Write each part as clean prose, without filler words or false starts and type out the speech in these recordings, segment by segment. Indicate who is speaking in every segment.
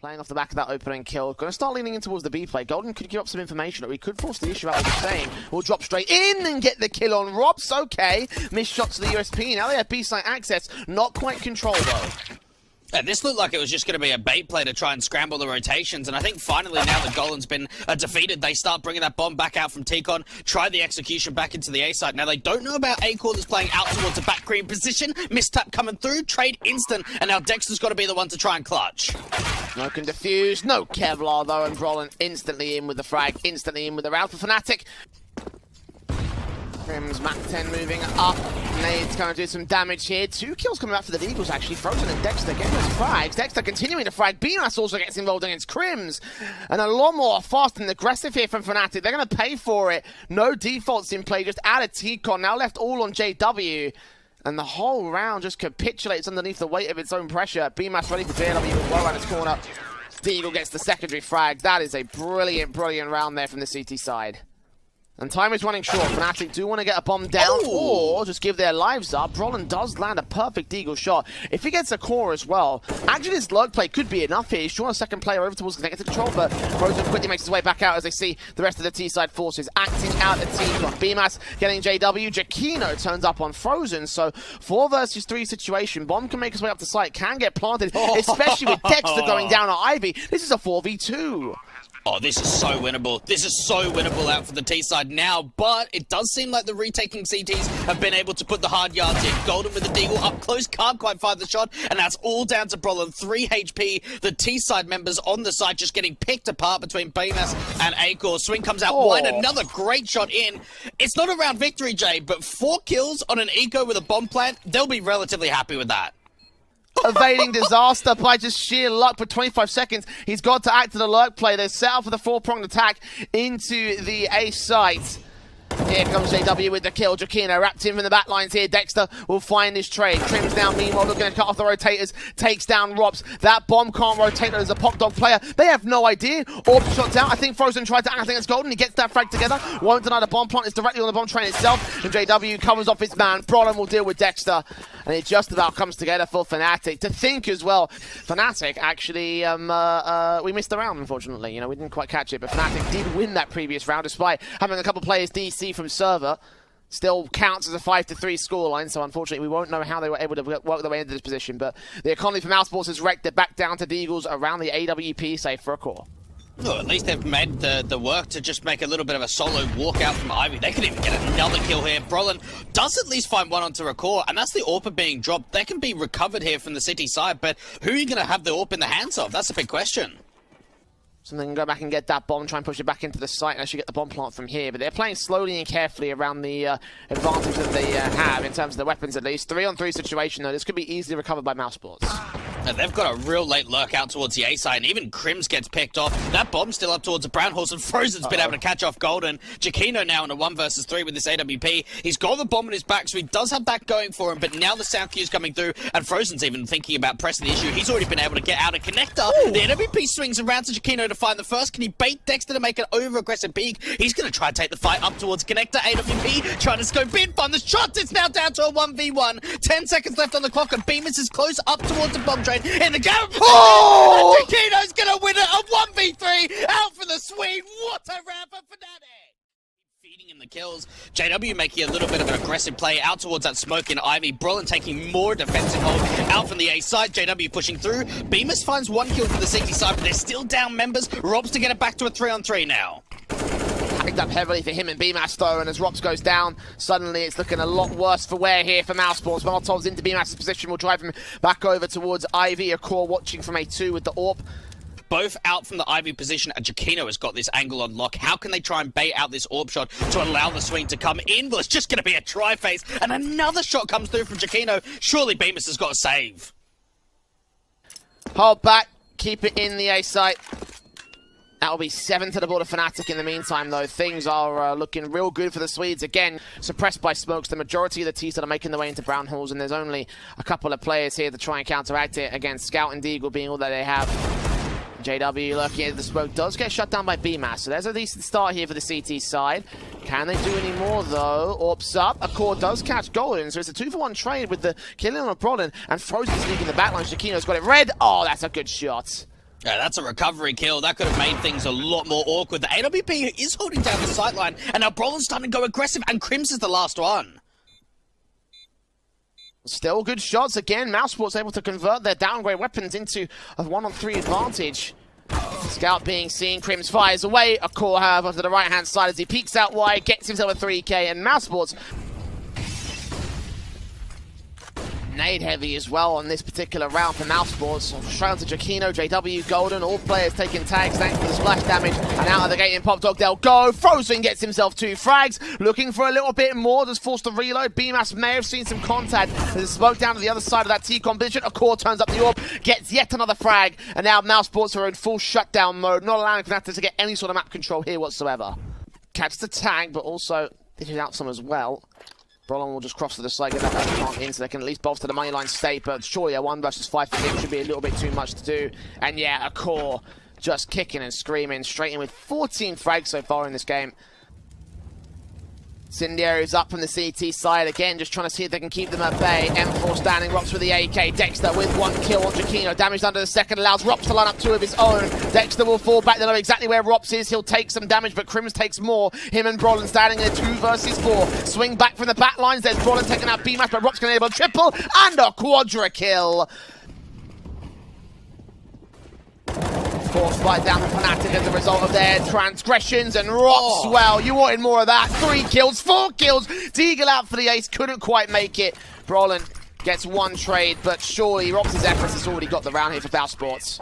Speaker 1: Playing off the back of that opening kill. Going to start leaning in towards the B play. Golden could give up some information, or he could force the issue out of the same. We'll drop straight in and get the kill on Robs. Okay. Missed shot to the USP. Now they have B-site access. Not quite control, though.
Speaker 2: Yeah, this looked like it was just going to be a bait play to try and scramble the rotations, and I think finally now that Golan's been defeated, they start bringing that bomb back out from T-Con, try the execution back into the A side. Now they don't know about A-Core that's playing out towards a back green position, mistap coming through, trade instant, and now Dexter's got to be the one to try and clutch.
Speaker 1: No can defuse, no Kevlar though, and Brolin instantly in with the frag, instantly in with the round for Fnatic. Crim's Mach 10 moving up. Nade's going to do some damage here. 2 kills coming back for the Eagles, actually. Frozen and Dexter getting those frags. Dexter continuing to frag. BMAS also gets involved against Crims. And a lot more fast and aggressive here from Fnatic. They're going to pay for it. No defaults in play. Just added T-Con. Now left all on JW. And the whole round just capitulates underneath the weight of its own pressure. BMAS ready for JW with well around his corner. The Eagle gets the secondary frag. That is a brilliant, brilliant round there from the CT side. And time is running short. Fnatic do want to get a bomb down or just give their lives up. Brolin does land a perfect Eagle shot. If he gets a core as well, actually this lurk play could be enough here. He's drawn a second player over towards connected control, but Frozen quickly makes his way back out as they see the rest of the T-side forces acting out a team. BMAS getting JW. Jakino turns up on Frozen. So 4 versus 3 situation. Bomb can make his way up to site, can get planted, especially with Dexter going down on Ivy. This is a 4v2.
Speaker 2: Oh, this is so winnable. This is so winnable out for the T-side now, but it does seem like the retaking CTs have been able to put the hard yards in. Golden with the Deagle up close, can't quite fire the shot, and that's all down to Brolin. 3 HP. The T-side members on the side just getting picked apart between BMAS and A-Core. Swing comes out wide, another great shot in. It's not a round victory, Jay, but 4 kills on an eco with a bomb plant, they'll be relatively happy with that.
Speaker 1: Evading disaster by just sheer luck for 25 seconds. He's got to act to the lurk play. They're set up for the 4-pronged attack into the A site. Here comes JW with the kill. Jakino wrapped in from the back lines here. Dexter will find his trade. Trims down, meanwhile looking to cut off the rotators. Takes down Robs. That bomb can't rotate as a pop dog player. They have no idea. Orb shot down. I think Frozen tried to act against Golden. He gets that frag together. Won't deny the bomb plant. It's directly on the bomb train itself. And JW covers off his man. Brolin will deal with Dexter. And it just about comes together for Fnatic. To think as well, Fnatic actually, we missed the round, unfortunately. You know, we didn't quite catch it, but Fnatic did win that previous round despite having a couple players DC from server. Still counts as a 5-3 scoreline, so unfortunately we won't know how they were able to work their way into this position. But the economy for Mousesports is wrecked. They're back down to the Eagles around the AWP, safe for a core.
Speaker 2: Well, at least they've made the work to just make a little bit of a solo walkout from Ivy. They could even get another kill here. Brolin does at least find one onto a core, and that's the AWP being dropped. They can be recovered here from the city side, but who are you going to have the AWP in the hands of? That's a big question.
Speaker 1: So they can go back and get that bomb, try and push it back into the site and actually get the bomb plant from here. But they're playing slowly and carefully around the advantage that they have in terms of the weapons at least. 3-on-3 situation though. This could be easily recovered by Mousesports.
Speaker 2: And they've got a real late lurk out towards the A side, and even Crims gets picked off. That bomb's still up towards the Brown Horse, and Frozen's been able to catch off Golden. Jakino now in a 1 versus 3 with this AWP. He's got the bomb on his back, so he does have that going for him, but now the sound cue's coming through, and Frozen's even thinking about pressing the issue. He's already been able to get out a connector. The AWP swings around to Jakino to find the first. Can he bait Dexter to make an over-aggressive peek? He's going to try and take the fight up towards connector. AWP trying to scope in, find the shot. It's now down to a 1v1. 10 seconds left on the clock, and Bemis is close up towards the bomb train. In the gap. Oh! Jakino's gonna win it, a 1v3 out for the Swede. What a round for Fnatic! Feeding in the kills. JW making a little bit of an aggressive play out towards that smoke in Ivy. Brolin taking more defensive hold out from the A side. JW pushing through. Bemis finds 1 kill for the CT side, but they're still down members. Robs to get it back to a 3-on-3 now.
Speaker 1: Picked up heavily for him and BMAS though, and as Robs goes down, suddenly it's looking a lot worse for wear here for Mousesports. Molotov's into BMAS's position, will drive him back over towards Ivy. A core watching from A2 with the AWP.
Speaker 2: Both out from the Ivy position, and Jakino has got this angle on lock. How can they try and bait out this AWP shot to allow the swing to come in? Well, it's just going to be a tri-phase, and another shot comes through from Jakino. Surely Bemis has got a save.
Speaker 1: Hold back, keep it in the A site. That'll be 7 to the board of Fnatic in the meantime, though. Things are looking real good for the Swedes. Again, suppressed by smokes. The majority of the T-side are making their way into Brown Halls, and there's only a couple of players here to try and counteract it against Scout and Deagle being all that they have. JW looking at the smoke, does get shut down by BMAS, so there's a decent start here for the CT side. Can they do any more, though? Orps up, a core does catch Golden, so it's a 2-for-1 trade with the killing on Brolin, and Frozen's leaving the backline. Jakino's got it red. Oh, that's a good shot.
Speaker 2: Yeah, that's a recovery kill. That could have made things a lot more awkward. The AWP is holding down the sightline, and now Brolin's starting to go aggressive, and Crims is the last one.
Speaker 1: Still good shots. Again, Mousesports able to convert their downgrade weapons into a 1-on-3 advantage. Scout being seen, Crims fires away. A core, however, to the right-hand side as he peeks out wide, gets himself a 3K, and Mousesports nade heavy as well on this particular round for Mousesports. Straight on to Jakino, JW, Golden, all players taking tags thanks to the splash damage. And out of the gate in Pop Dog, they'll go. Frozen gets himself 2 frags. Looking for a little bit more, just forced to reload. BMAS may have seen some contact as it spoke down to the other side of that T-con position. A core turns up the orb, gets yet another frag. And now Mousesports are in full shutdown mode, not allowing Fnatic to get any sort of map control here whatsoever. Catches the tag, but also dishes out some as well. Brolin will just cross to the side, get that back in, so they can at least bolster the moneyline state, but surely a 1 versus 5 for him should be a little bit too much to do. And yeah, a core just kicking and screaming, straight in with 14 frags so far in this game. Cinderio's up from the CT side again, just trying to see if they can keep them at bay. M4 standing, Rops with the AK. Dexter with 1 kill on Jakino. Damage under the second, allows Rops to line up 2 of his own. Dexter will fall back, they know exactly where Rops is. He'll take some damage, but Crims takes more. Him and Brolin standing in a 2 versus 4. Swing back from the back lines, there's Brolin taking out BMAS, but Rops can enable a triple and a quadra kill. Force fight down the Fnatic as a result of their transgressions, and Rops, well, you wanted more of that. 3 kills, 4 kills. Deagle out for the ace, couldn't quite make it. Brolin gets 1 trade, but surely Rops' efforts has already got the round here for Mousesports.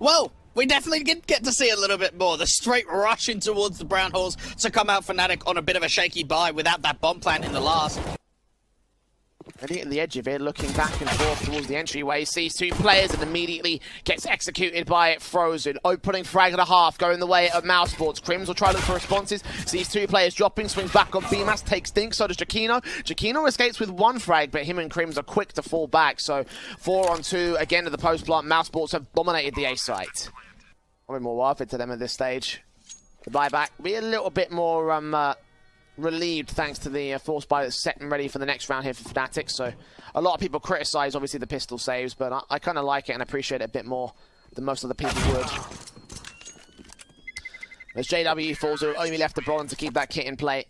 Speaker 2: Well, we definitely get to see a little bit more. The straight rushing towards the brown halls to come out Fnatic on a bit of a shaky buy without that bomb plant in the last.
Speaker 1: Ready at the edge of it, looking back and forth towards the entryway, sees 2 players and immediately gets executed by Frozen. Opening frag and a half, going the way of Mousesports. Crims will try to look for responses, sees 2 players dropping, swings back on BMAS, takes Dink, so does Jakino. Jakino escapes with 1 frag, but him and Crims are quick to fall back, so 4 on 2, again to the post plant. Mousesports have dominated the A site. Probably more worth it to them at this stage. The buyback will be a little bit more relieved thanks to the force buy that's set and ready for the next round here for Fnatic. So a lot of people criticise obviously the pistol saves, but I kind of like it and appreciate it a bit more than most of the people would. As JW falls, it only left the Brolin to keep that kit in play.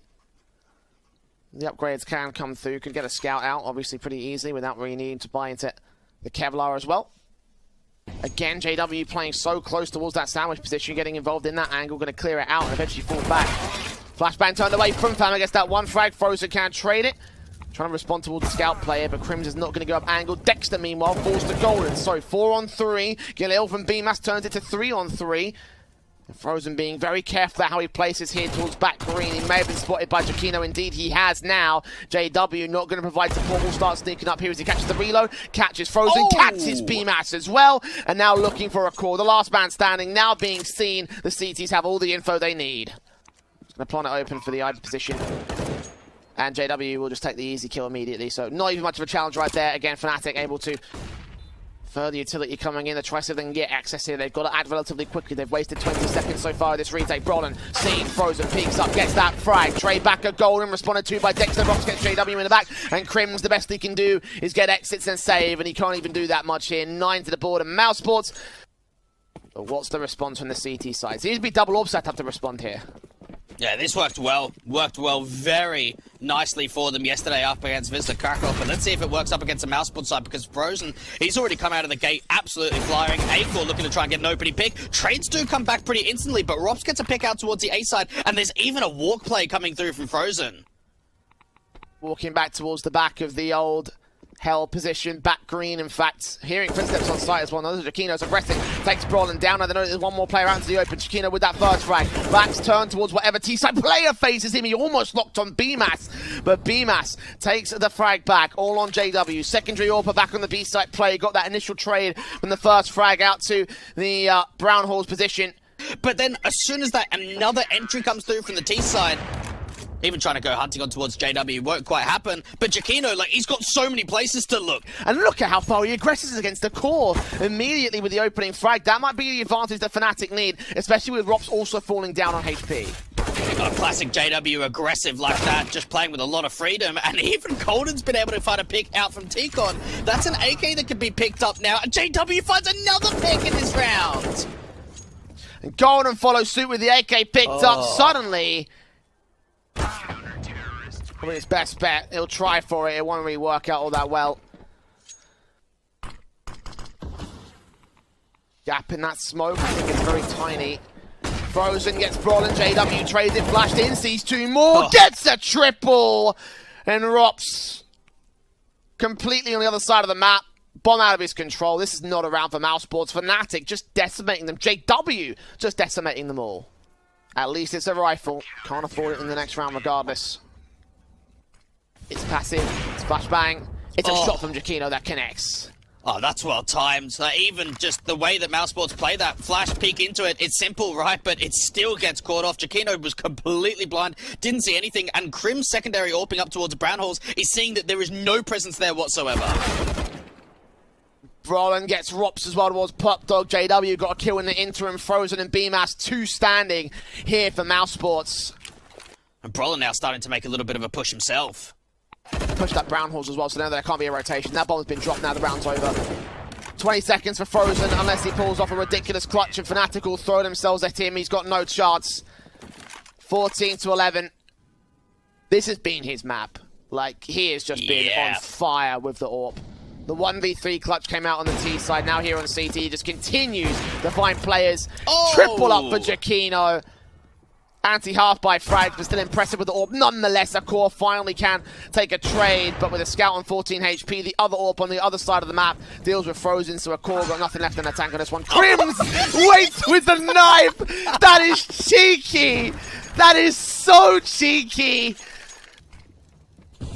Speaker 1: The upgrades can come through, could get a scout out obviously pretty easily without really needing to buy into the Kevlar as well. Again, JW playing so close towards that sandwich position, getting involved in that angle, going to clear it out and eventually fall back. Flashbang turned away from Fam against that 1 frag. Frozen can't trade it. Trying to respond towards the scout player, but Crims is not going to go up angle. Dexter, meanwhile, falls to Golden. So 4 on 3. Galil from BMAS turns it to 3 on 3. And Frozen being very careful about how he places here towards back green. He may have been spotted by Jakino. Indeed, he has now. JW not going to provide support. Will start sneaking up here as he catches the reload. Catches Frozen. Catches BMAS as well. And now looking for a core. The last man standing now being seen. The CTs have all the info they need. Going to plant it open for the IB position. And JW will just take the easy kill immediately. So not even much of a challenge right there. Again, Fnatic able to further utility coming in. The try so they can get access here. They've got to act relatively quickly. They've wasted 20 seconds so far this retake. Brolin seen, Frozen peeks up, gets that frag. Trade back a Golden, responded to by Dexter. Rops gets JW in the back. And Crims, the best he can do is get exits and save. And he can't even do that much here. 9 to the board. And Mousesports. But what's the response from the CT side? Seems to be double orb set up to respond here.
Speaker 2: Yeah, this worked well very nicely for them yesterday up against Vista Krakow, but let's see if it works up against the Mousesports side, because Frozen, he's already come out of the gate absolutely flying. A4 looking to try and get an opening pick. Trades do come back pretty instantly, but Rops gets a pick out towards the A side, and there's even a walk play coming through from Frozen.
Speaker 1: Walking back towards the back of the old Hell position, back green, in fact. Hearing footsteps on site as well. Another Jakino's aggressing, takes Brolin down. I don't know, there's one more player out into the open. Jakino with that first frag. Backs turn towards whatever T-side player faces him. He almost locked on BMAS, but BMAS takes the frag back, all on JW. Secondary AWP back on the B-side play. Got that initial trade from the first frag out to the Brown Hall's position.
Speaker 2: But then, as soon as that another entry comes through from the T side, even trying to go hunting on towards JW won't quite happen. But Jakino, like, he's got so many places to look.
Speaker 1: And look at how far he aggresses against the core immediately with the opening frag. That might be the advantage that Fnatic need, especially with Rops also falling down on HP.
Speaker 2: Classic JW, aggressive like that, just playing with a lot of freedom, and even Golden's been able to find a pick out from T-Con. That's an AK that could be picked up now, and JW finds another pick in this round.
Speaker 1: And Golden follows suit with the AK picked up suddenly. Probably his best bet. He'll try for it. It won't really work out all that well. Gap in that smoke. I think it's very tiny. Frozen gets Brawlin. JW trades it. Flashed in. Sees two more. Gets a triple. And Rops completely on the other side of the map. Bomb out of his control. This is not a round for Mousesports. Fnatic just decimating them. JW just decimating them all. At least it's a rifle. Can't afford it in the next round regardless. It's passive. It's flashbang. It's a shot from Giacchino that connects.
Speaker 2: Oh, that's well timed. Like, even just the way that Mousesports play that flash peek into it, it's simple, right? But it still gets caught off. Giacchino was completely blind, didn't see anything, and Crim's secondary AWPing up towards the Brown Halls is seeing that there is no presence there whatsoever.
Speaker 1: Brolin gets Rops as well towards Pup Dog. JW got a kill in the interim. Frozen and BMAS, two standing here for Mousesports.
Speaker 2: And Brolin now starting to make a little bit of a push himself.
Speaker 1: Push that Brown Halls as well, so now there can't be a rotation. That bomb's been dropped now, the round's over. 20 seconds for Frozen, unless he pulls off a ridiculous clutch, and Fnatic will throw themselves at him. He's got no chance. 14 to 11. This has been his map. Like, he has just been on fire with the AWP. The 1v3 clutch came out on the T side. Now here on CT, he just continues to find players. Triple up for Giacchino. Anti-half by Frag, but still impressive with the AWP. Nonetheless, Akor finally can take a trade, but with a scout on 14 HP, the other AWP on the other side of the map deals with Frozen, so Akor got nothing left in the tank on this one. Crims waits with the knife! That is cheeky! That is so cheeky!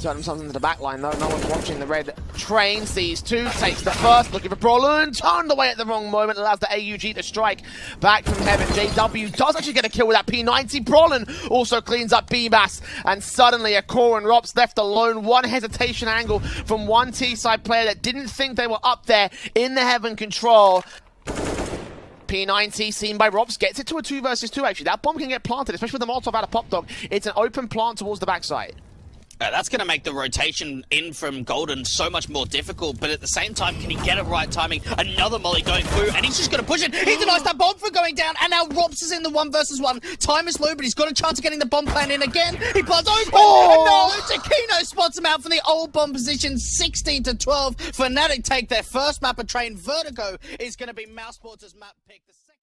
Speaker 1: Turn something to the back line though. No one's watching. The red train sees two, takes the first, looking for Brawlin, turned away at the wrong moment, allows the AUG to strike back from heaven. JW does actually get a kill with that P90. Brawlin also cleans up BMAS, and suddenly Akor and Rops left alone. One hesitation angle from one T-side player that didn't think they were up there in the heaven control. P90 seen by Rops gets it to a 2 versus 2 actually. That bomb can get planted, especially with the Molotov out of Pop Dog. It's an open plant towards the backside.
Speaker 2: That's going to make the rotation in from Golden so much more difficult, but at the same time, can he get it right timing? Another molly going through, and he's just going to push it. He denies that bomb for going down, and now Rops is in the 1 versus 1. Time is low, but he's got a chance of getting the bomb plan in again. He plants open, and no, Giacchino spots him out from the old bomb position, 16 to 12. Fnatic take their first map of train. Vertigo is going to be Mousesports' map pick. The second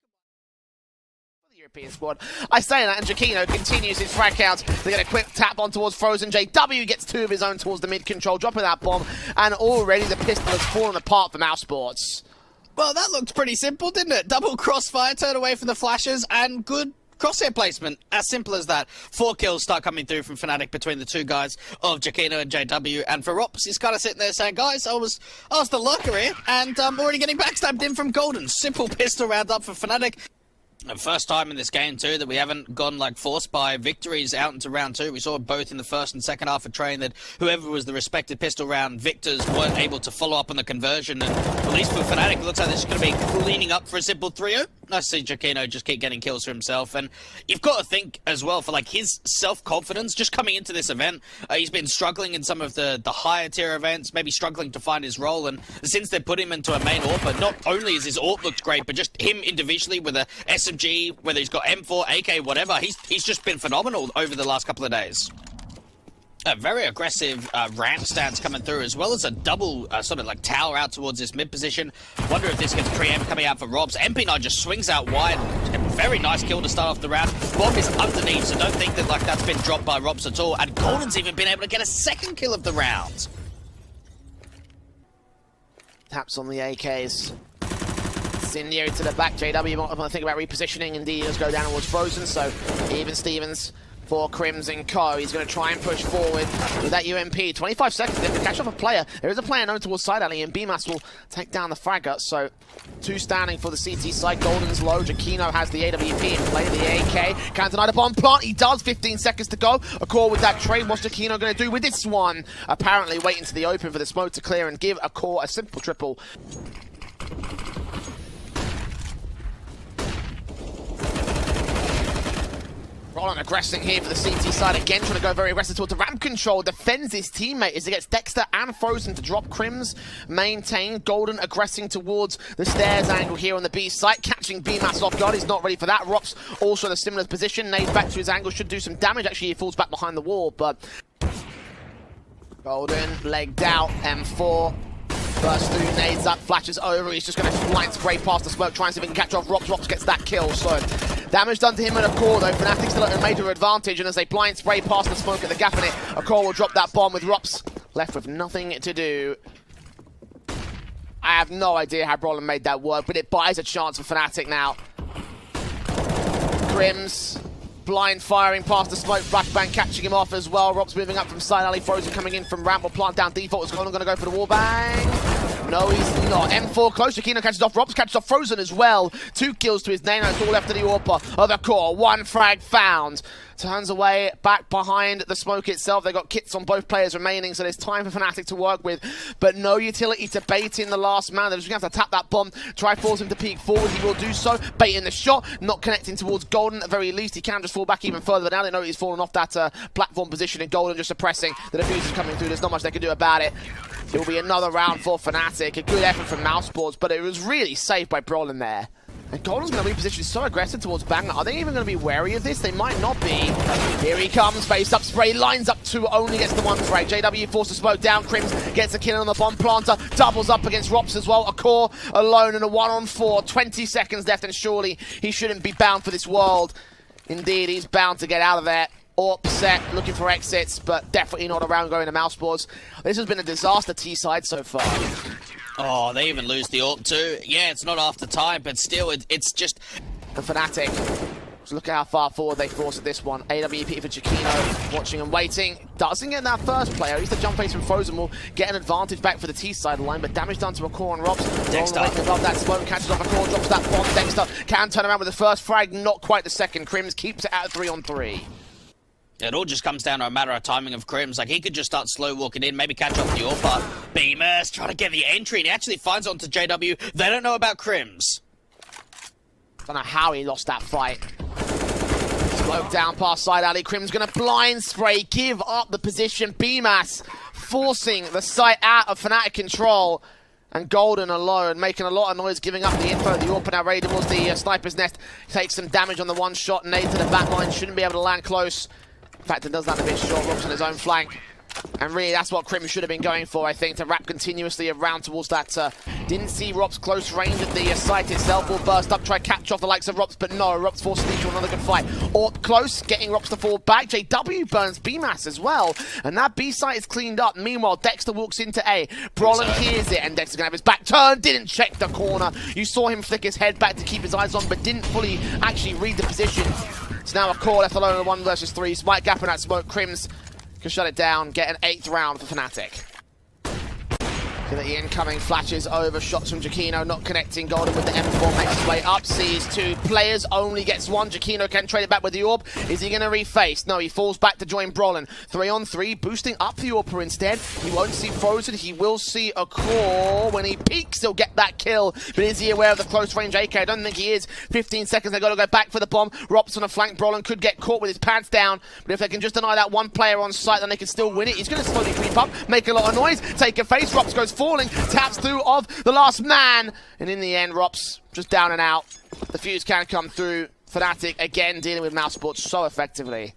Speaker 2: European squad. I say that, and Giacchino continues his frag count. They get a quick tap on towards Frozen. JW gets 2 of his own towards the mid-control, dropping that bomb, and already the pistol has fallen apart for Mousesports. Well, that looked pretty simple, didn't it? Double crossfire, turn away from the flashes, and good crosshair placement. As simple as that. 4 kills start coming through from Fnatic between the two guys of Giacchino and JW, and for Rops, he's kind of sitting there saying, guys, I was the lurker here, and I'm already getting backstabbed in from Golden. Simple pistol round up for Fnatic. First time in this game, too, that we haven't gone, like, forced by victories out into round 2. We saw both in the first and second half of Train that whoever was the respective pistol round victors weren't able to follow up on the conversion. And at least for Fnatic, it looks like this is going to be cleaning up for a simple 3-0. Nice to see Giacchino just keep getting kills for himself. And you've got to think as well for, like, his self-confidence just coming into this event. He's been struggling in some of the higher tier events, maybe struggling to find his role. And since they put him into a main AWP, not only is his AWP looked great, but just him individually with a SMG, whether he's got M4, AK, whatever, he's just been phenomenal over the last couple of days. A very aggressive ramp stance coming through, as well as a double sort of like tower out towards this mid position. Wonder if this gets preempt coming out for Robs. MP9 just swings out wide. A very nice kill to start off the round. Bomb is underneath, so don't think that like that's been dropped by Robs at all. And Golden's even been able to get a second kill of the round.
Speaker 1: Taps on the AKs. Incendiary to the back. JW might want to think about repositioning. Indeed, he does go down towards Frozen, so even Stevens for Crims and Co. He's going to try and push forward with that UMP. 25 seconds to catch off a player. There is a player known towards side alley, and BMAS will take down the fragger. So 2 standing for the CT side. Golden's low. Giacchino has the AWP in play. The AK can't deny the bomb plant. He does. 15 seconds to go. Akor with that trade. What's Giacchino going to do with this one? Apparently waiting to the open for the smoke to clear and give Akor a simple triple. Rolling a Aggressing here for the CT side again, trying to go very aggressive towards the ramp control. Defends his teammate as he gets Dexter and Frozen to drop. Crims maintain. Golden aggressing towards the stairs angle here on the B site, catching B-Mass off guard. He's not ready for that. Rops also in a similar position. Nade back to his angle, should do some damage. Actually, he falls back behind the wall, but Golden legged out. M4. Burst through, nades up, flashes over. He's just going to blind spray past the smoke, trying to see if he can catch off Rops. Rops gets that kill, so damage done to him and a core though. Fnatic still at a major advantage, and as they blind spray past the smoke at the gap in it, a core will drop that bomb with Rops left with nothing to do. I have no idea how Brolin made that work, but it buys a chance for Fnatic now. Crims blind firing past the smoke, flashbang catching him off as well. Rops moving up from side alley, Frozen coming in from ramp, will plant down default. Is Golden going to go for the wall bang? No, he's not. M4 close. Jakino catches off Rops, catches off Frozen as well. 2 kills to his name. It's all left to the AWP of the core. 1 frag found. Turns away, back behind the smoke itself. They've got kits on both players remaining, so there's time for Fnatic to work with, but no utility to bait in the last man. They're just going to have to tap that bomb, try force him to peek forward. He will do so, baiting the shot, not connecting towards Golden at the very least. He can just fall back even further, but now they know he's fallen off that platform position, and Golden just suppressing. The defuse is coming through. There's not much they can do about it. It will be another round for Fnatic. A good effort from Mousesports, but it was really safe by Brolin there. And Golden's going to reposition so aggressive towards Banger. Are they even going to be wary of this? They might not be. Here he comes, face up spray, lines up 2, only gets the 1 frag. JW forced to slow down. Crims gets a kill on the bomb planter, doubles up against Rops as well. A core alone in a 1-on-4. 20 seconds left, and surely he shouldn't be bound for this world. Indeed, he's bound to get out of there. AWP set, looking for exits, but definitely not around going to Mousesports. This has been a disaster T-side so far.
Speaker 2: Oh, they even lose the AWP too. Yeah, it's not after time, but still, it's just...
Speaker 1: The Fnatic, just look at how far forward they force at this one. AWP for Jakino, watching and waiting. Doesn't get that first player. At least the jump face from Frozen will get an advantage back for the T-side line, but damage done to a core on Rops.
Speaker 2: Dexter
Speaker 1: above that smoke, catches off a core, drops that bomb. Dexter can turn around with the first frag, not quite the second. Crims keeps it at 3-on-3.
Speaker 2: It all just comes down to a matter of timing of Crims. Like, he could just start slow walking in, maybe catch off the AWP. Beamers trying to get the entry, and he actually finds onto JW. They don't know about Crims.
Speaker 1: Don't know how he lost that fight. Smoke down past side alley. Crims gonna blind spray, give up the position. B-Mass forcing the site out of Fnatic control. And Golden alone, making a lot of noise, giving up the info. The AWP now ready towards the sniper's nest. Takes some damage on the one shot. Nade to the back line, shouldn't be able to land close. In fact, it does land a bit short. Rops on his own flank. And really, that's what Crims should have been going for, I think, to wrap continuously around towards that. Didn't see Rops close range at the site itself. Will burst up, try catch off the likes of Rops, but no, Rops forces into another good fight. AWP close, getting Rops to fall back. JW burns B-Mass as well, and that B site is cleaned up. Meanwhile, Dexter walks into A. Brolin hears it, and Dexter's gonna have his back turned. Didn't check the corner. You saw him flick his head back to keep his eyes on, but didn't fully actually read the position. It's now a core left alone in 1 versus 3. Smite gap in that smoke. Crims can shut it down, get an 8th round for Fnatic. The incoming flashes over, shots from Jakino, not connecting. Golden with the M4 makes his way up, sees 2 players, only gets 1. Jakino can trade it back with the AWP. Is he going to reface? No, he falls back to join Brolin. 3-on-3, boosting up the AWP instead. He won't see Frozen, he will see a core. When he peeks, he'll get that kill. But is he aware of the close range AK? I don't think he is. 15 seconds, they've got to go back for the bomb. Rops on a flank, Brolin could get caught with his pants down. But if they can just deny that 1 player on site, then they can still win it. He's going to slowly creep up, make a lot of noise, take a face. Rops goes falling, taps through of the last man, and in the end, Rops just down and out. The fuse can come through. Fnatic again dealing with Mousesports so effectively.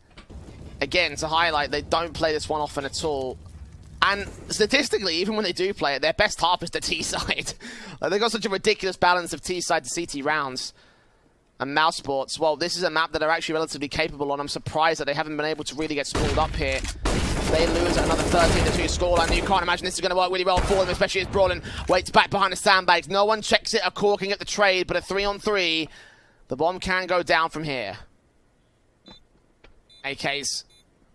Speaker 1: Again, to highlight, they don't play this one often at all. And statistically, even when they do play it, their best half is the T-side. Like, they've got such a ridiculous balance of T-side to CT rounds. And Mousesports, well, this is a map that they're actually relatively capable on. I'm surprised that they haven't been able to really get spooled up here. They lose at another 13-2 scoreline. You can't imagine this is going to work really well for them, especially as Brolin waits back behind the sandbags. No one checks it, a corking at the trade, but a 3-on-3. The bomb can go down from here. AKs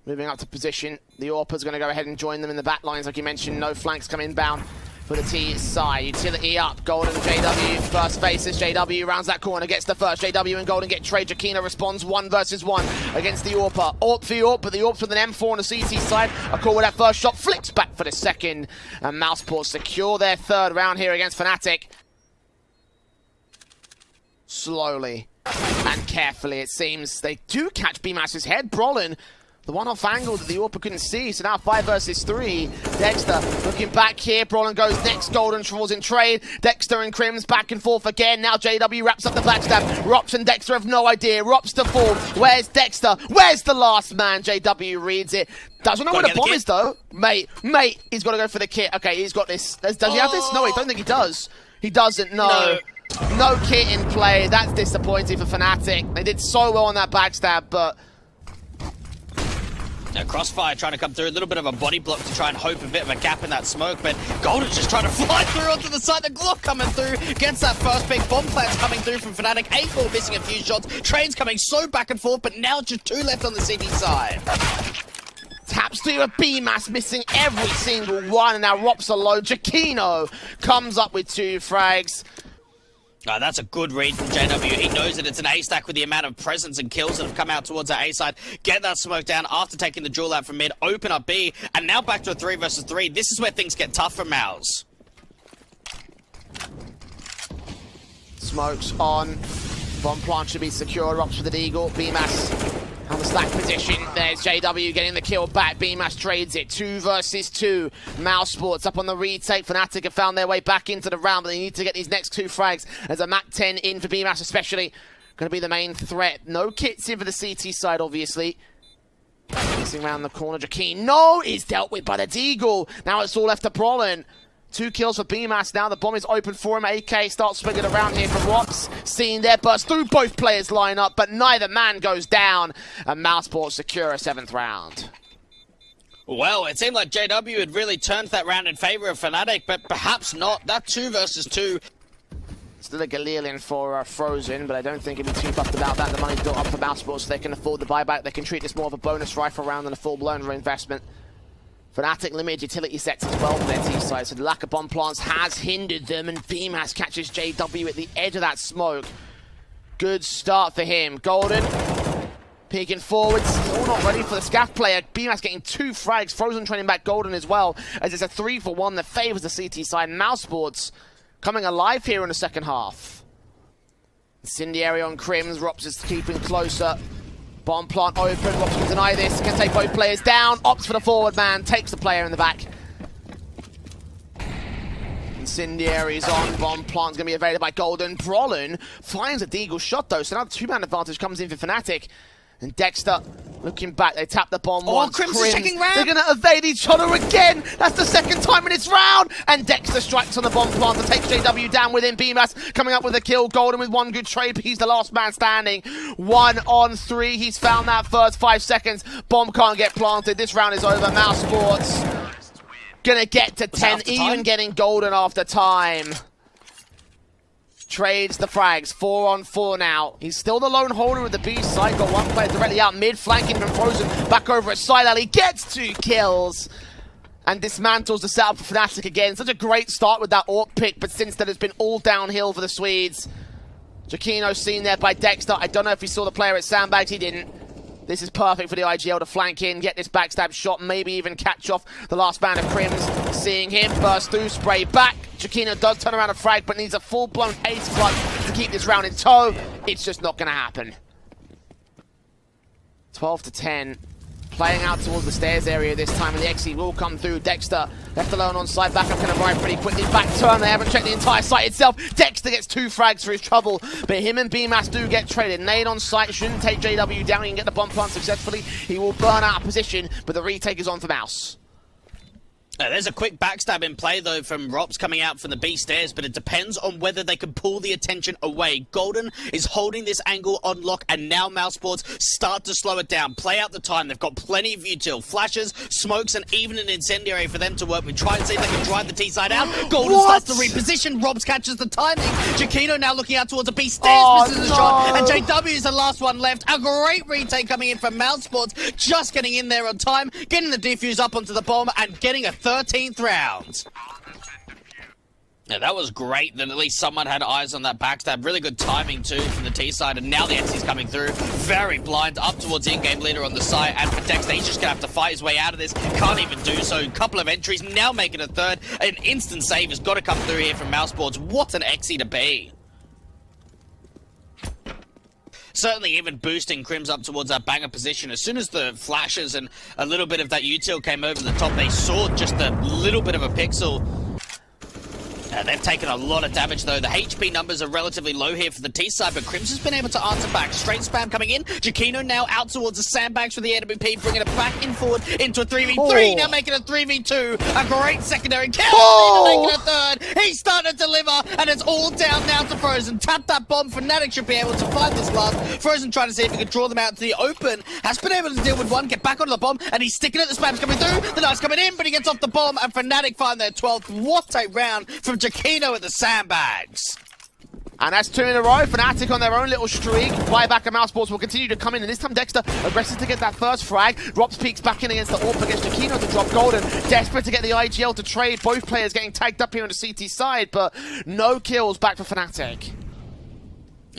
Speaker 1: moving up to position. The AWP's going to go ahead and join them in the back lines, like you mentioned. No flanks come inbound for the T side. Utility up. Golden and JW. First faces. JW rounds that corner, gets the first. JW and Golden get trade. Jakino responds 1 versus 1 against the AWP. AWP for AWP, but the AWP's with an M4 on the CT side. A call with that first shot. Flicks back for the second. And Mousesports secure their 3rd round here against Fnatic. Slowly And carefully, it seems, they do catch BMAS's head. Brolin, the one-off angle that the AWP couldn't see. So now 5 versus 3. Dexter looking back here. Brolin goes next. Golden falls in trade. Dexter and Crims back and forth again. Now JW wraps up the backstab. Rops and Dexter have no idea. Rops to fall. Where's Dexter? Where's the last man? JW reads it. Doesn't know where the bomb is though. Mate, he's got to go for the kit. Okay, he's got this. Does he have this? No, I don't think he does. He doesn't, no. No kit in play. That's disappointing for Fnatic. They did so well on that backstab, but...
Speaker 2: Now, Crossfire trying to come through, a little bit of a body block to try and hope a bit of a gap in that smoke, but Golden's just trying to fly through onto the side. The Glock coming through, gets that first big bomb plants coming through from Fnatic. 8-4 missing a few shots. Train's coming so back and forth, but now just 2 left on the CT side.
Speaker 1: Taps to a BMAS, missing every single one, and now Rops alone. Giacchino comes up with 2 frags.
Speaker 2: Oh, that's a good read from JW. He knows that it's an A stack with the amount of presence and kills that have come out towards that A side. Get that smoke down after taking the duel out from mid, open up B, and now back to a 3 versus 3. This is where things get tough for Mouse.
Speaker 1: Smokes on. Bomb plant should be secure. Rops for the Deagle. BMAS on the slack position. There's JW getting the kill back. BMAS trades it. 2 versus 2. Mousesports up on the retake. Fnatic have found their way back into the round, but they need to get these next 2 frags. There's a Mac 10 in for BMAS especially. Going to be the main threat. No kits in for the CT side, obviously. Missing around the corner. Giacchino is dealt with by the Deagle. Now it's all left to Brolin. 2 kills for BMAS now. The bomb is open for him. AK starts swinging around here from Rops. Seen there, burst through. Both players line up, but neither man goes down. And Mousesports secure a 7th round.
Speaker 2: Well, it seemed like JW had really turned that round in favor of Fnatic, but perhaps not. That 2 versus 2.
Speaker 1: Still a Galillion for Frozen, but I don't think he'd be too buffed about that. The money's built up for Mousesports, so they can afford the buyback. They can treat this more of a bonus rifle round than a full-blown reinvestment. Fnatic limited utility sets as well for their T-side, so the lack of bomb plants has hindered them, and BMAS catches JW at the edge of that smoke. Good start for him. Golden peeking forward, still not ready for the scaff player. BMAS getting 2 frags. Frozen training back Golden as well, as it's a 3-for-1 that favors the CT side. Mousesports coming alive here in the second half. Incendiary on Crims. Rops is keeping closer. Bomb plant open. Rops can deny this. Can take both players down. Opts for the forward man. Takes the player in the back. Incendiary's on. Bomb plant's going to be evaded by Golden. Brolin finds a Deagle shot though. So now the 2-man advantage comes in for Fnatic. And Dexter looking back. They tap the bomb once.
Speaker 2: Crims is checking round.
Speaker 1: They're going to evade each other again. That's the 2nd time in this round. And Dexter strikes on the bomb plant to take JW down within. BMAS coming up with a kill. Golden with 1 good trade, but he's the last man standing. 1 on 3. He's found that first 5 seconds. Bomb can't get planted. This round is over. Mousesports going to get to 10, even getting Golden after time. Trades the frags. 4 on 4 now. He's still the lone holder with the B side. Got 1 player directly out mid, flanking from Frozen. Back over at side alley. Gets 2 kills. And dismantles the setup for Fnatic again. Such a great start with that AWP pick, but since then it's been all downhill for the Swedes. Giacchino seen there by Dexter. I don't know if he saw the player at Sandbags. He didn't. This is perfect for the IGL to flank in, get this backstab shot, maybe even catch off the last man of Crims. Seeing him burst through, spray back. Giacchino does turn around a frag, but needs a full-blown ace clutch to keep this round in tow. It's just not going to happen. 12-10. Playing out towards the stairs area this time, and the XE will come through. Dexter left alone on side, back up can arrive pretty quickly. Back turn, they haven't checked the entire site itself. Dexter gets 2 frags for his trouble, but him and BMAS do get traded. Nade on site, shouldn't take JW down. He can get the bomb plant successfully. He will burn out of position, but the retake is on for Mouse.
Speaker 2: There's a quick backstab in play, though, from Rops coming out from the B stairs, but it depends on whether they can pull the attention away. Golden is holding this angle on lock, and now Mousesports start to slow it down. Play out the time. They've got plenty of util. Flashes, smokes, and even an incendiary for them to work with. Try and see if they can drive the T-side out. Golden starts to reposition. Rops catches the timing. Giacchino now looking out towards the B stairs, misses the shot, and JW is the last one left. A great retake coming in from Mousesports, just getting in there on time, getting the defuse up onto the bomb, and getting a 13th round. Yeah, that was great that at least someone had eyes on that backstab. Really good timing too from the T side, and now the XC's coming through. Very blind up towards the in-game leader on the side, and for Dexter, he's just gonna have to fight his way out of this. Can't even do so. A couple of entries, now making a 3rd. An instant save has got to come through here from Mousesports. What an XC to be. certainly even boosting Crims up towards that banger position. As soon as the flashes and a little bit of that util came over the top, they saw just a little bit of a pixel. They've taken a lot of damage, though. The HP numbers are relatively low here for the T side, but Crims has been able to answer back. Straight spam coming in. Jakino now out towards the sandbags for the AWP, bringing it back in forward into a 3v3, now making a 3v2. A great secondary kill, making a third. He's starting to deliver, and it's all down now to Frozen. Tap that bomb. Fnatic should be able to find this last. Frozen trying to see if he can draw them out to the open. Has been able to deal with one, get back onto the bomb, and he's sticking it. The spam's coming through. The knife's coming in, but he gets off the bomb, and Fnatic find their 12th. What a round from Jakino at the sandbags.
Speaker 1: And that's 2 in a row. Fnatic on their own little streak. Buyback and Mousesports will continue to come in, and this time Dexter aggressive to get that first frag. Drops peaks back in against the AWP against Jakino to drop Golden. Desperate to get the IGL to trade. Both players getting tagged up here on the CT side, but no kills back for Fnatic.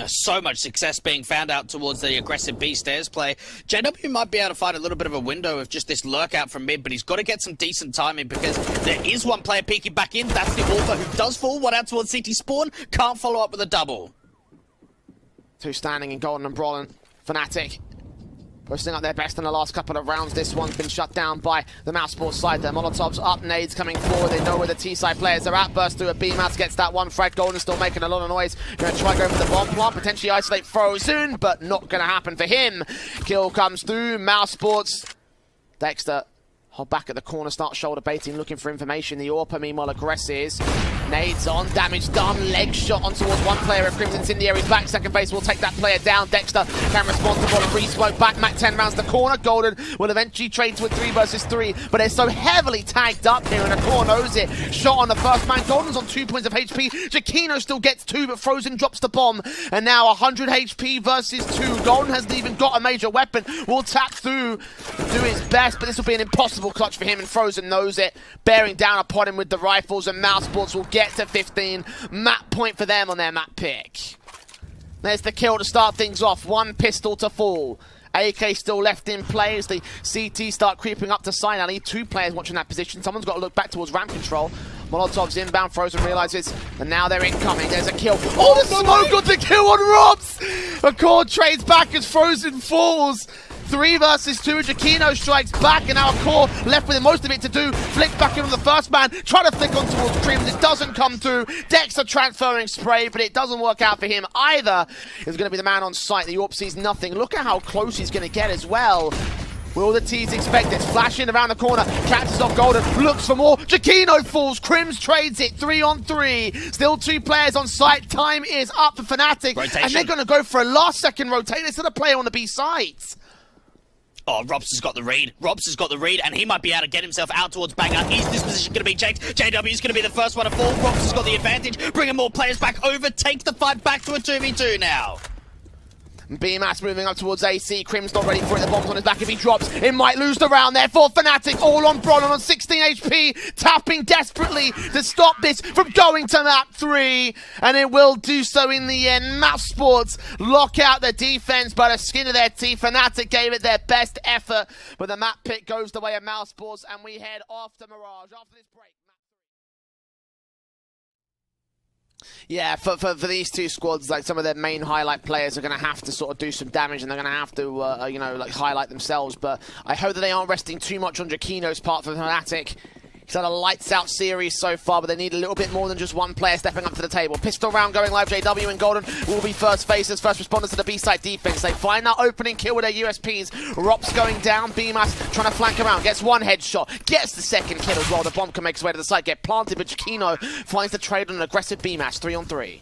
Speaker 2: So much success being found out towards the aggressive B stairs play. JW might be able to find a little bit of a window of just this lurk out from mid, but he's got to get some decent timing because there is one player peeking back in. That's the Orpha who does fall. One out towards CT spawn. Can't follow up with a double.
Speaker 1: 2 standing in Golden and Brawling. Fnatic posting up their best in the last couple of rounds. This one's been shut down by the Mousesports side. Their Molotovs up, nades coming forward. They know where the T-side players are at. Burst through a B-Mouse, gets that one frag. Golden still making a lot of noise. Gonna try going for the bomb plant, potentially isolate Frozen, but not gonna happen for him. Kill comes through. Mousesports. Dexter hold back at the corner, start shoulder baiting, looking for information. The Orpa meanwhile aggresses. Nades on, damage done, leg shot on towards one player at Crimson's in the air. He's back, second base will take that player down. Dexter can respond to ball and re-smoke back. Mac 10 rounds the corner. Golden will eventually trade to a 3 versus 3, but they're so heavily tagged up here and the core knows it. Shot on the first man. Golden's on 2 points of HP. Jakino still gets 2, but Frozen drops the bomb. And now 100 HP versus 2. Golden hasn't even got a major weapon. Will tap through, do his best, but this will be an impossible clutch for him, and Frozen knows it. Bearing down upon him with the rifles, and Mousesports will get to 15. Map point for them on their map pick. There's the kill to start things off. 1 pistol to fall. AK still left in play as the CT start creeping up to side alley. 2 players watching that position. Someone's got to look back towards ramp control. Molotov's inbound. Frozen realizes, and now they're incoming. There's a kill. Oh, the smoke got the kill on Robs! Accord trades back as Frozen falls. 3 versus 2. Jakino strikes back, and now Core left with most of it to do. Flicks back in on the first man. Try to flick on towards Crims. It doesn't come through. Dexter transferring spray, but it doesn't work out for him either. He's going to be the man on site. The AWP sees nothing. Look at how close he's going to get as well. Will the T's expect it? Flashing around the corner. Catches off Golden. Looks for more. Jakino falls. Crims trades it. 3 on 3. Still 2 players on site. Time is up for Fnatic.
Speaker 2: Rotation.
Speaker 1: And they're going to go for a last second rotate. Instead of player on the B sides.
Speaker 2: Oh, Robs has got the read. Robs has got the read, and he might be able to get himself out towards banger. Is this position going to be checked? JW is going to be the first one to fall. Robs has got the advantage. Bringing more players back over. Take the fight back to a 2v2 now.
Speaker 1: B-Mass moving up towards AC. Crim's not ready for it. The bomb's on his back. If he drops, it might lose the round there for Fnatic. All on Bronn on 16 HP. Tapping desperately to stop this from going to map 3. And it will do so in the end. Mousesports lock out the defense by the skin of their teeth. Fnatic gave it their best effort. But the map pick goes the way of Mousesports. And we head off to Mirage after this break. Yeah, for these 2 squads, like some of their main highlight players are going to have to sort of do some damage, and they're going to have to, you know, like highlight themselves. But I hope that they aren't resting too much on Jakino's part for Fnatic. He's had a lights out series so far, but they need a little bit more than just one player stepping up to the table. Pistol round going live. JW and Golden will be first faces, first responders to the B-side defense. They find that opening kill with their USPs. Rops going down. B-Mass trying to flank around. Gets 1 headshot. Gets the second kill as well. The bomb can make its way to the side. Get planted, but Jakino finds the trade on an aggressive B-Mass. 3 on 3.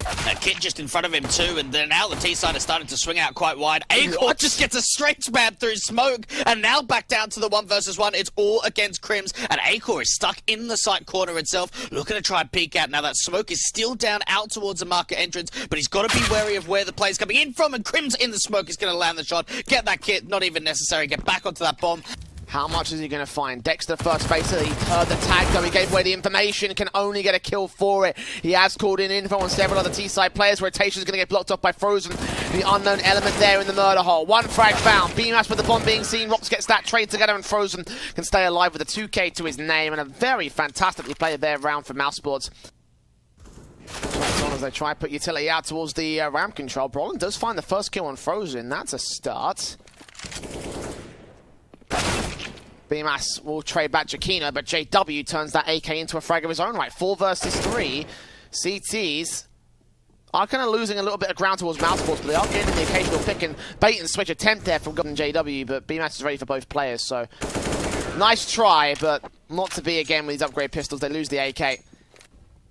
Speaker 2: A kit just in front of him too, and then now the T-side is starting to swing out quite wide. Acor just gets a straight spam through smoke, and now back down to the 1 versus 1. It's all against Crims, and Acor is stuck in the site corner itself, looking to try and peek out. Now that smoke is still down out towards the market entrance, but he's got to be wary of where the play's coming in from, and Crims in the smoke is going to land the shot. Get that kit, not even necessary. Get back onto that bomb.
Speaker 1: How much is he going to find? Dexter first facer, he heard the tag though, he gave away the information, can only get a kill for it. He has called in info on several other T-side players. Rotation is going to get blocked off by Frozen, the unknown element there in the murder hole. 1 frag found, B-Mass with the bomb being seen, Rops gets that trade together, and Frozen can stay alive with a 2K to his name, and a very fantastically played there round for Mousesports. on as they try to put utility out towards the ramp control. Brolin does find the first kill on Frozen. That's a start. BMAS will trade back Jakino, but JW turns that AK into a frag of his own right. 4 versus 3. CTs are kind of losing a little bit of ground towards Mousesports, but they are getting the occasional pick and bait and switch attempt there from Golden JW, but BMAS is ready for both players, so nice try, but not to be again with these upgrade pistols. They lose the AK.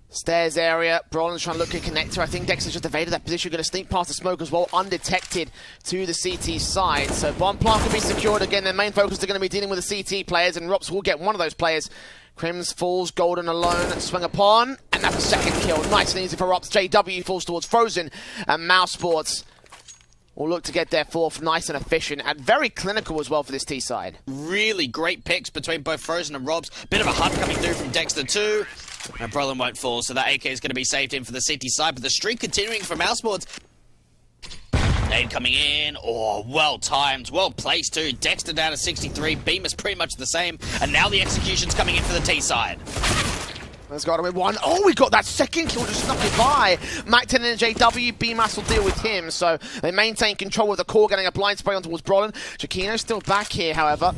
Speaker 1: Stairs area, Brolin's trying to look at connector. I think Dexter's just evaded that position, going to sneak past the smoke as well, undetected to the CT side. So bomb plant can be secured again. Their main focus are going to be dealing with the CT players, and Rops will get one of those players. Crims falls, Golden alone, swing upon, and that's a second kill. Nice and easy for Rops. JW falls towards Frozen, and Mousesports will look to get their fourth nice and efficient, and very clinical as well for this T side.
Speaker 2: Really great picks between both Frozen and Robs. Bit of a hunt coming through from Dexter too. And Brolin won't fall, so that AK is going to be saved in for the CT side, but the streak continuing for Mousesports. Nade coming in. Oh, well timed, well placed too. Dexter down to 63, Beam is pretty much the same, and now the execution's coming in for the T side.
Speaker 1: Let's go with one. Oh, we got that second kill, just snuck it by. Mac 10 and JW, BMAS will deal with him, so they maintain control with the core, getting a blind spray on towards Brolin. Jakino's still back here, however.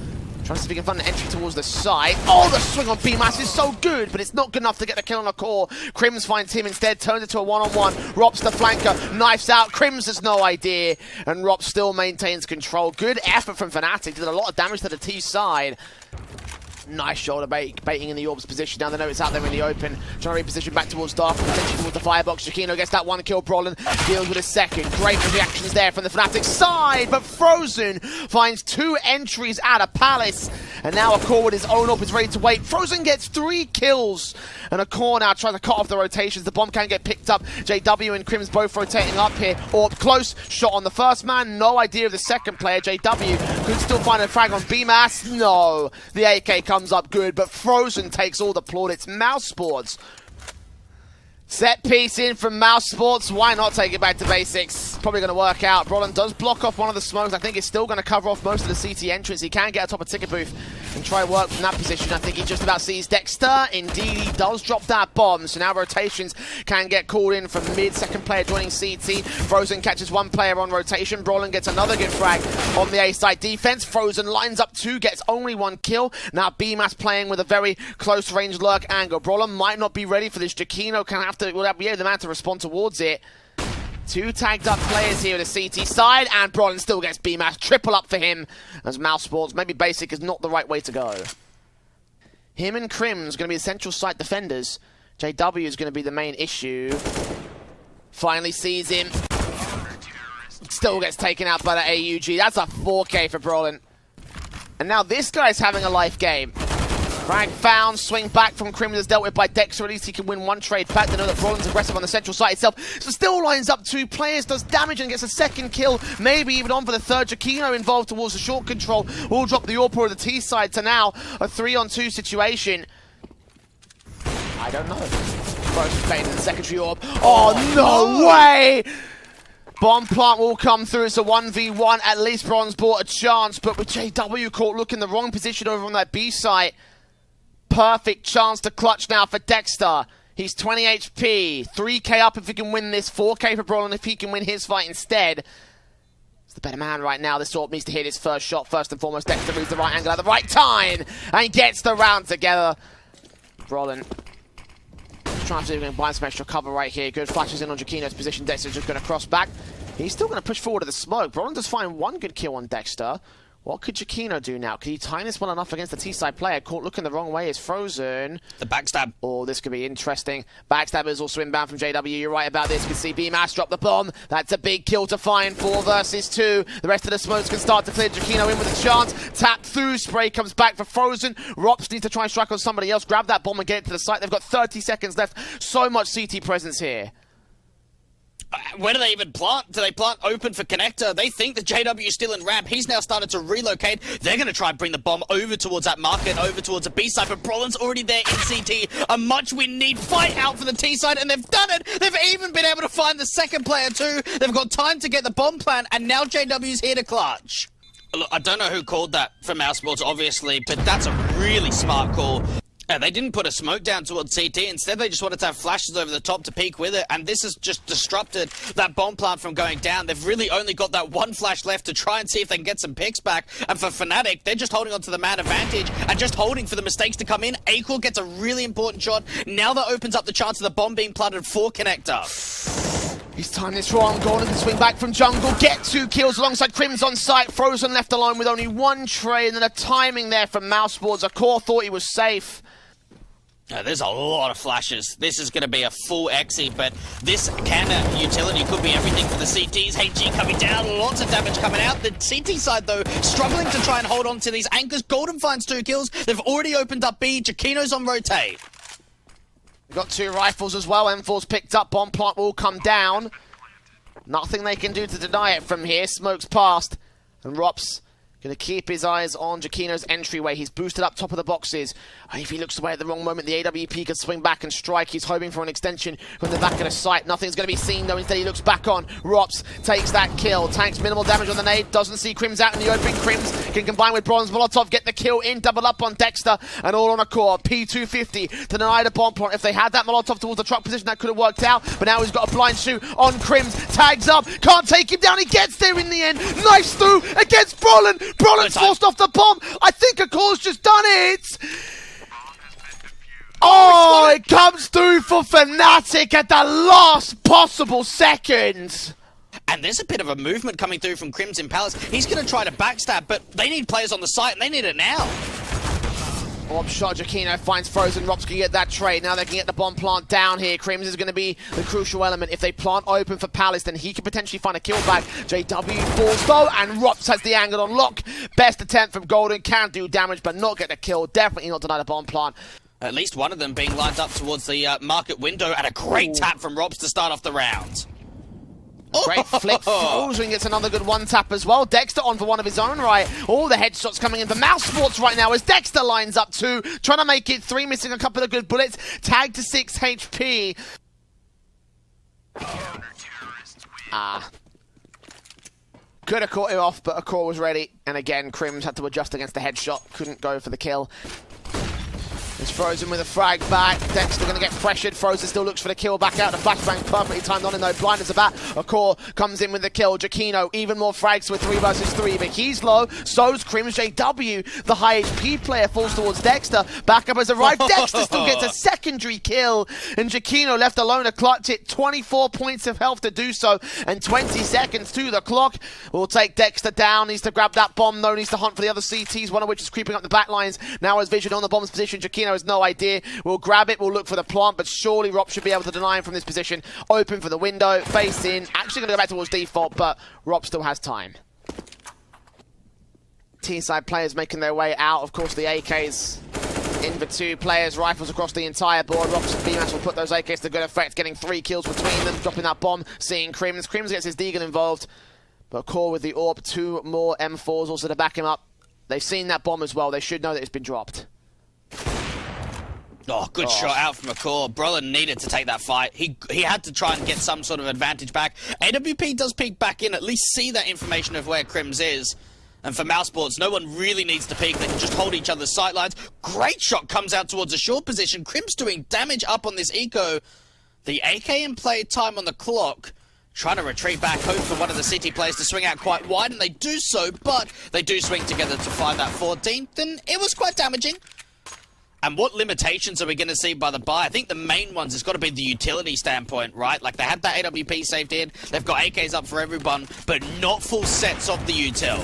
Speaker 1: Trying to see if he can find an entry towards the side. Oh, the swing on BMAS is so good, but it's not good enough to get the kill on the core. Crims finds him instead, turns it to a one-on-one. Rops the flanker, knifes out. Crims has no idea, and Rops still maintains control. Good effort from Fnatic, did a lot of damage to the T side. Nice shoulder baiting in the Orbs position. Now they know it's out there in the open. Trying to reposition back towards Dark, potentially towards the firebox. Jakino gets that one kill. Brolin deals with a second. Great reactions there from the Fnatic side, but Frozen finds 2 entries out of Palace. And now a core with his own Orb is ready to wait. Frozen gets 3 kills. And a core now tries to cut off the rotations. The bomb can get picked up. JW and Crims both rotating up here. Orb close. Shot on the first man. No idea of the second player. JW could still find a frag on BMAS. No. The AK comes up good, but Frozen takes all the plaudits. Mousesports. Set piece in from Mousesports. Why not take it back to basics? Probably going to work out. Brolin does block off one of the smokes. I think it's still going to cover off most of the CT entrance. He can get atop a ticket booth and try work from that position. I think he just about sees Dexter. Indeed, he does drop that bomb. So now rotations can get called in from mid. Second player joining CT. Frozen catches one player on rotation. Brolin gets another good frag on the A side defense. Frozen lines up 2, gets only 1 kill. Now BMAS playing with a very close range lurk angle. Brolin might not be ready for this. Jakino can have to, will be the man to respond towards it. 2 tagged up players here at the CT side, and Brolin still gets BMAS. Triple up for him as Mousesports. Maybe basic is not the right way to go. Him and Crims going to be the central site defenders. JW is going to be the main issue. Finally sees him. Still gets taken out by the AUG. That's a 4K for Brolin. And now this guy's having a life game. Frag found, swing back from Crims is dealt with by Dexter. At least he can win 1 trade back. They know that Brolin's aggressive on the central site itself. So still lines up 2 players, does damage and gets a second kill. Maybe even on for the third. Jakino involved towards the short control. Will drop the AWP of the T side to now a 3-on-2 situation. I don't know. First playing in the secondary AWP. Oh, no way! Bomb plant will come through. It's a 1v1. At least Bronze bought a chance, but with JW caught looking the wrong position over on that B site. Perfect chance to clutch now for Dexter. He's 20 HP. 3k up if he can win this. 4k for Brolin if he can win his fight instead. He's the better man right now. This AWP needs to hit his first shot. First and foremost, Dexter reads the right angle at the right time and gets the round together. Brolin trying to see if he can find some extra cover right here. Good flashes in on Jakino's position. Dexter's just going to cross back. He's still going to push forward to the smoke. Brolin does find 1 good kill on Dexter. What could Jakino do now? Could he time this well enough against the T-side player? Caught looking the wrong way is Frozen.
Speaker 2: The backstab.
Speaker 1: Oh, this could be interesting. Backstab is also inbound from JW. You're right about this. You can see BMAS drop the bomb. That's a big kill to find. 4 versus 2. The rest of the smokes can start to clear. Jakino in with a chance. Tap through. Spray comes back for Frozen. Rops needs to try and strike on somebody else. Grab that bomb and get it to the site. They've got 30 seconds left. So much CT presence here.
Speaker 2: Where do they even plant? Do they plant open for connector? They think that JW is still in ramp. He's now started to relocate. They're going to try and bring the bomb over towards that market, over towards the B side, but Brolin's already there in CT. A must-win need fight out for the T side, and they've done it. They've even been able to find the second player too. They've got time to get the bomb plant, and now JW's here to clutch. Look, I don't know who called that for Mousesports, obviously, but that's a really smart call. They didn't put a smoke down towards CT. Instead, they just wanted to have flashes over the top to peek with it, and this has just disrupted that bomb plant from going down. They've really only got that one flash left to try and see if they can get some picks back. And for Fnatic, they're just holding on to the man advantage and just holding for the mistakes to come in. Akel gets a really important shot. Now that opens up the chance of the bomb being planted for Connector.
Speaker 1: He's timed this wrong. Gordon can swing back from jungle, get 2 kills alongside Crims on site. Frozen left alone with only 1 trade, and then a timing there from Mousesports. A core thought he was safe.
Speaker 2: There's a lot of flashes. This is going to be a full exi, but this cannon utility could be everything for the CTs. HG coming down, lots of damage coming out. The CT side, though, struggling to try and hold on to these anchors. Golden finds 2 kills. They've already opened up B. Jakino's on rotate.
Speaker 1: We've got 2 rifles as well. M4's picked up. Bomb plant will come down. Nothing they can do to deny it from here. Smoke's past. And Rops going to keep his eyes on Jakino's entryway. He's boosted up top of the boxes. If he looks away at the wrong moment, the AWP could swing back and strike. He's hoping for an extension from the back of the site. Nothing's going to be seen, though. Instead, he looks back on. Rops takes that kill. Tanks minimal damage on the nade. Doesn't see Crims out in the open. Crims can combine with Bronze Molotov, get the kill in. Double up on Dexter, and all on a core. P250 to deny the bomb plant. If they had that Molotov towards the truck position, that could have worked out. But now he's got a blind shoot on Crims. Tags up. Can't take him down. He gets there in the end. Nice through against Brolin. Brolin's forced off the bomb. I think a core's just done it. Oh, it comes through for Fnatic at the last possible second.
Speaker 2: And there's a bit of a movement coming through from Crimson Palace. He's going to try to backstab, but they need players on the site, and they need it now.
Speaker 1: Orb shot, Jakino finds Frozen. Rops can get that trade. Now they can get the bomb plant down here. Crims is going to be the crucial element. If they plant open for Palace, then he could potentially find a kill back. JW falls though, and Rops has the angle on lock. Best attempt from Golden. Can do damage, but not get the kill. Definitely not deny the bomb plant.
Speaker 2: At least one of them being lined up towards the market window, and a great tap from Rops to start off the round.
Speaker 1: Great flick. Frozen gets another good one tap as well. Dexter on for one of his own right. All the headshots coming in for Mousesports right now as Dexter lines up 2, trying to make it 3, missing a couple of good bullets. Tag to 6 HP. Could have caught him off, but a core was ready. And again, Crims had to adjust against the headshot. Couldn't go for the kill. It's Frozen with a frag back. Dexter going to get pressured. Frozen still looks for the kill back out. The flashbang perfectly timed on him though. Blind as a bat. A core comes in with the kill. Jakino, even more frags with 3 versus 3. But he's low. So's Crims. JW, the high HP player, falls towards Dexter. Backup has arrived. Dexter still gets a secondary kill. And Jakino left alone to clutch it. 24 points of health to do so. And 20 seconds to the clock. Will take Dexter down. Needs to grab that bomb though. Needs to hunt for the other CTs. One of which is creeping up the back lines. Now has vision on the bomb's position. Jakino has no idea. We'll grab it, we'll look for the plant, but surely Rob should be able to deny him from this position. Open for the window, face in. Actually going to go back towards default, but Rob still has time. T-side players making their way out. Of course, the AKs in for 2 players. Rifles across the entire board. Rops and BMAS will put those AKs to good effect, getting 3 kills between them, dropping that bomb, seeing Crims. Crims gets his Deegan involved, but Core with the AWP. 2 more M4s also to back him up. They've seen that bomb as well. They should know that it's been dropped.
Speaker 2: Oh, good shot out from a core. Brolin needed to take that fight. He had to try and get some sort of advantage back. AWP does peek back in, at least see that information of where Crims is. And for Mousesports, no one really needs to peek. They can just hold each other's sightlines. Great shot comes out towards a short position. Crims doing damage up on this eco. The AK in play, time on the clock. Trying to retreat back, hope for one of the City players to swing out quite wide, and they do so, but they do swing together to find that 14th, and it was quite damaging. And what limitations are we going to see by the buy? I think the main ones has got to be the utility standpoint, right? Like, they had that AWP saved in, they've got AKs up for everyone, but not full sets of the util.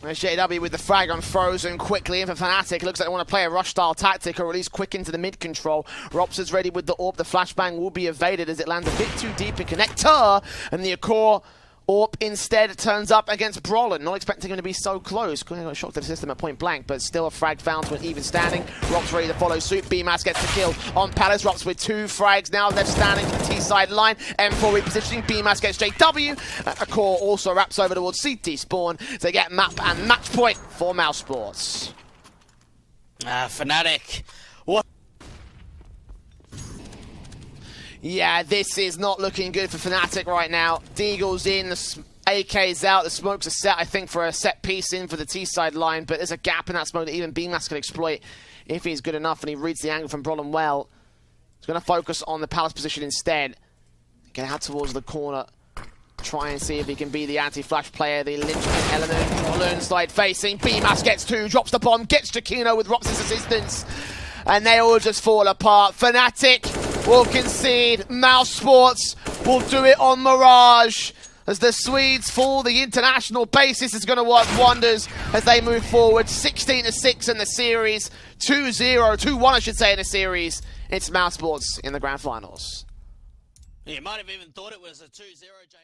Speaker 1: There's JW with the frag on Frozen, quickly in for Fnatic. Looks like they want to play a rush-style tactic, or at least quick into the mid-control. Rops is ready with the AWP. The flashbang will be evaded as it lands a bit too deep in Connector, and the Accor AWP instead turns up against Brolin. Not expecting him to be so close. Got a shock to the system at point blank, but still a frag found to an even standing. Rops ready to follow suit. BMAS gets the kill on Palace. Rops with 2 frags now left standing to the T-side line. M4 repositioning. BMAS gets JW. Accor also wraps over towards CT spawn to get map and match point for Mousesports.
Speaker 2: Fnatic. What? Yeah,
Speaker 1: this is not looking good for Fnatic right now. Deagle's in, the AK's out. The smokes are set, I think, for a set piece in for the T-side line, but there's a gap in that smoke that even Beamlas can exploit if he's good enough, and he reads the angle from Brolin well. He's going to focus on the Palace position instead. Get out towards the corner. Try and see if he can be the anti-flash player, the linchpin element. Brolin side facing. Beamlas gets two, drops the bomb, gets Jakino with Rox's assistance. And they all just fall apart. Fnatic will concede. Mousesports will do it on Mirage. As the Swedes fall, the international basis is going to work wonders as they move forward. 16-6 in the series. 2-0, 2-1 I should say in the series. It's Mousesports in the grand finals.
Speaker 2: You might have even thought it was a 2-0, Jay.